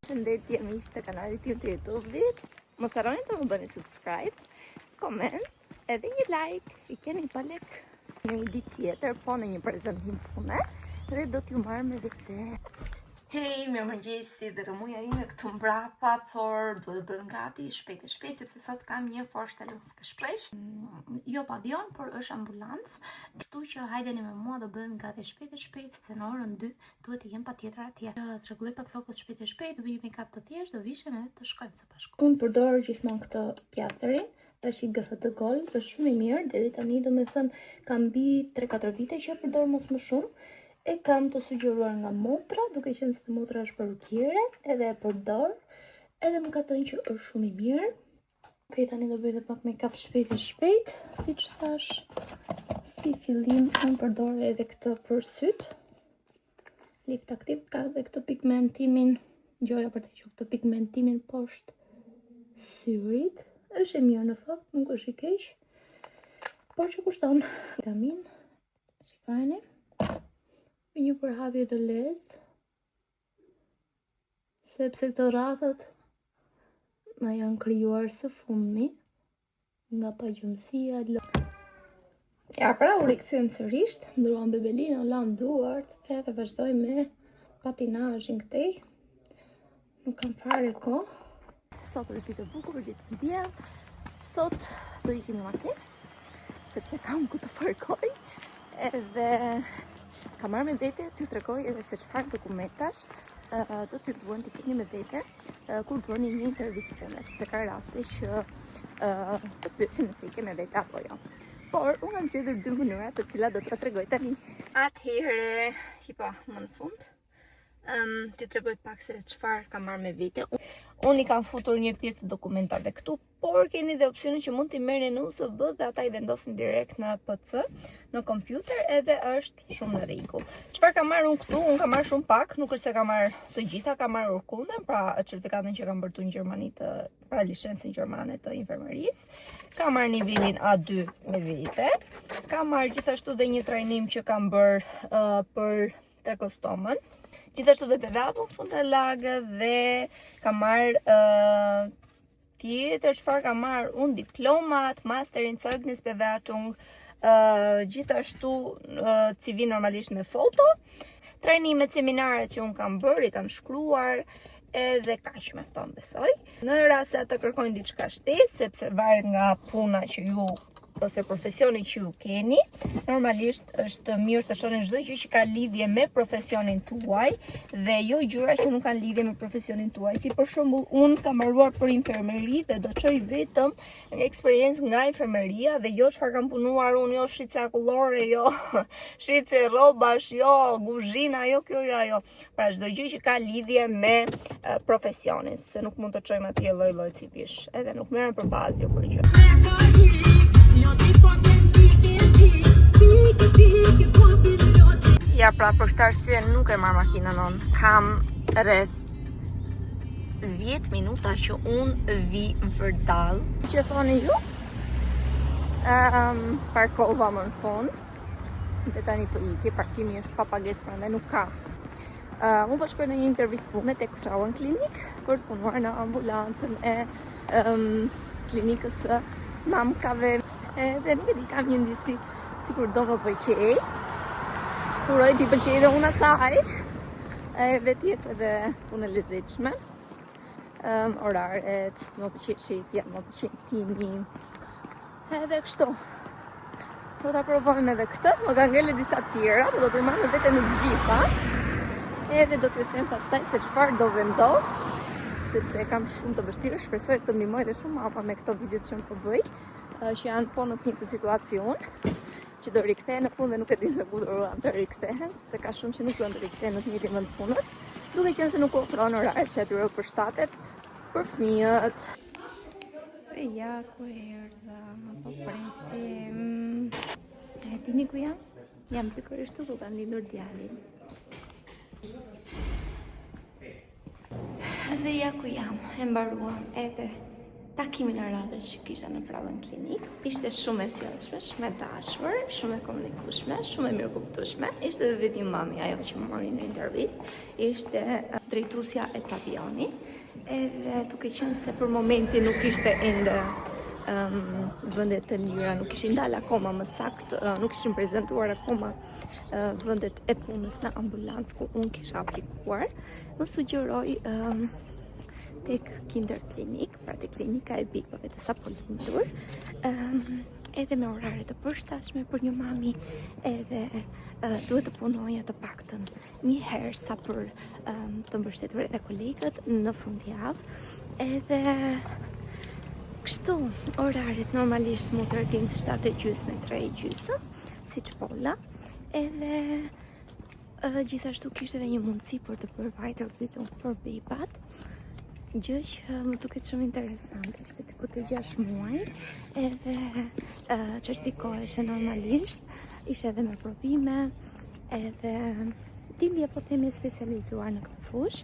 Shëndetje miq të kanalit tim të YouTube-it. Mos harroni të më bëni subscribe, comment, edhe një like. I keni pa lek në një ditë tjetër, po në një prezantim pune, dhe do t'ju marr me vete. Hej, mirëmëngjes, si dhe rëmuja ime këtu mbrapa, por duhet të bëjmë gati shpejt e shpejt, sepse sot kam një forshtelës shpresh. Jo pavion, por është ambulancë. Kështu që hajdeni me mua, do bëjmë gati shpejt e shpejt, sepse në orën 2 duhet të jem patjetër atje. Të rregulloj pak flokët shpejt e shpejt, do bëj make-up të thjeshtë, do vishem edhe të shkojmë së bashku. Unë përdor gjithmonë këtë pjasterin. Është i GFT Gold, është shumë i mirë, deri tani domethënë kam mbi 3-4 vite që e përdor mos më shumë. E kam të sugjeruar nga motra, duke qenë se motra është parukire, edhe e përdor, edhe më ka thënë që është shumë i mirë. Okej, tani do bëj edhe pak make-up shpejt e shpejt, siç thash. Si fillim unë përdor edhe këtë për syt. Lift Active ka edhe këtë pigmentimin, gjoja për të qenë këtë pigmentimin poshtë syrit. Është e mirë në fakt, nuk është i keq, por që kushton vitamin. Shikojeni. Një përhapje të lehtë, sepse këto radhët na janë krijuar së fundmi nga pagjumësia. Ja, pra u rikthyem sërish, ndruam bebelin, u lam duart, edhe vazhdoj me patinazhin këtej. Nuk kam fare kohë. Sot është ditë e bukur, ditë e diell. Sot do ikim në makinë, sepse kam ku të parkoj, edhe kam marrë me vete t'ju tregoj edhe se çfarë dokumentash do t'ju duhen të keni me vete kur bëni një intervistë pune, sepse ka raste që të pyesin nëse i ke me vete apo jo. Por unë kam gjetur 2 mënyra të cilat do t'ua tregoj tani. Atëherë, hipa më në fund, t'ju tregoj pak se çfarë kam marrë me vete. Unë i kam futur një pjesë të dokumentave këtu, por keni dhe opsionin që mund t'i merrni në USB dhe ata i vendosin direkt në PC, në kompjuter, edhe është shumë në rregull. Çfarë kam marrë unë këtu? Unë kam marrë shumë pak, nuk është se kam marrë të gjitha, kam marrë urkundën, pra certifikatin që kam bërtu në Gjermani pra licencën gjermane të infermerisë. Kam marrë nivelin A2 me vete. Kam marrë gjithashtu dhe një trajnim që kam bërë për trakostomën. Gjithashtu dhe bevapull fundalagë dhe kam marrë tjetër çfarë kam marrë unë, diplomat, masterin, zeugnis bewertung, gjithashtu CV normalisht me foto, trajnimet, seminaret që unë kam bërë, i kam shkruar, edhe kaq mjafton besoj. Në rast se ata kërkojnë diçka shtesë, sepse varet nga puna që ju ose profesioni që ju keni, normalisht është mirë të shohni çdo gjë që ka lidhje me profesionin tuaj dhe jo gjëra që nuk kanë lidhje me profesionin tuaj. Si për shembull, unë kam mbaruar për infermeri dhe do çoj vetëm eksperiencë nga infermeria dhe jo çfarë kam punuar unë, jo shitse akullore, jo shitse rrobash, jo kuzhina, jo kjo, jo ajo. Pra çdo gjë që ka lidhje me profesionin, se nuk mund të çojmë atje lloj-lloj CV-sh, edhe nuk merrem për bazë jo për gjë. Ja, pra për këtë arsye nuk e marr makinën unë. Kam rreth 10 minuta që unë vi vërdall. Që thoni ju? Parkova më në fund. Dhe tani po iki, parkimi është pa pagesë, prandaj nuk ka. Unë po shkoj në një intervistë pune tek Frauen Klinik për të punuar në ambulancën e klinikës së mamkave. Dhe nuk e di, kam një ndjesi sikur do më pëlqej. Uroj t'i pëlqej edhe unë asaj. Edhe t'jetë edhe punë e lezetshme. Oraret, më pëlqej shefja, më pëlqej timi. Edhe kështu. Do ta provojmë edhe këtë. Më ka ngele disa tjera, por do t'u marr me vete në të gjitha. Edhe do t'ju them pastaj se çfarë do vendos, sepse kam shumë të vështirë, shpresoj të ndihmoj edhe shumë mama me këto videot që më po bëj, që janë po në të njëjtën situacion, që do rikthehen në punë dhe nuk e din se ku do të rikthehen, sepse ka shumë që nuk duan të rikthehen në të njëjtin vend punës, duke qenë se nuk ofron oraret që atyre u përshtatet për fëmijët. E ja ku erdha, po presim. E dini ku jam? Jam pikërisht këtu ku kam lindur djalin. Dhe ja ku jam, e mbaruam edhe takimin e radhës që kisha në pravën klinik. Ishte shumë e sjellshme, shumë e dashur, shumë e komunikueshme, shumë e mirëkuptueshme. Ishte edhe vetë mami ajo që më mori në intervistë, ishte drejtuesja e pavionit. Edhe duke qenë se për momentin nuk ishte ende vendet të lira, nuk ishin dalë akoma më saktë, nuk ishin prezantuar akoma vendet e punës në ambulancë ku unë kisha aplikuar, më sugjeroi tek Kinder Klinik, pra tek klinika e bikëve të sapo lindur, edhe me orare të përshtatshme për një mami, edhe duhet të punoja të paktën një herë sa për të mbështetur edhe kolegët në fundjavë, edhe kështu oraret normalisht mu të rdinë 7:30 me 3:30, siç fola, edhe gjithashtu kishte edhe një mundësi për të përvajtur për bebat, gjë që më duket shumë interesante. Ishte diku te 6 muaj, edhe certifikoheshe normalisht, ishte edhe me provime, edhe dilje po themi specializuar në këtë fushë.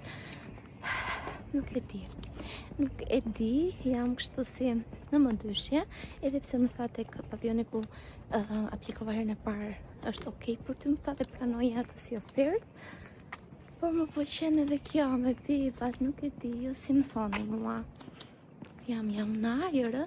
Nuk e di, jam kështu si në mëndyshje, edhe pse më tha tek pavioni ku aplikova herën e parë është okay për ty, më tha dhe pranoja atë si ofertë. Por më pëlqen edhe kjo me bibat, nuk e di, si më thoni mua. Jam në ajër,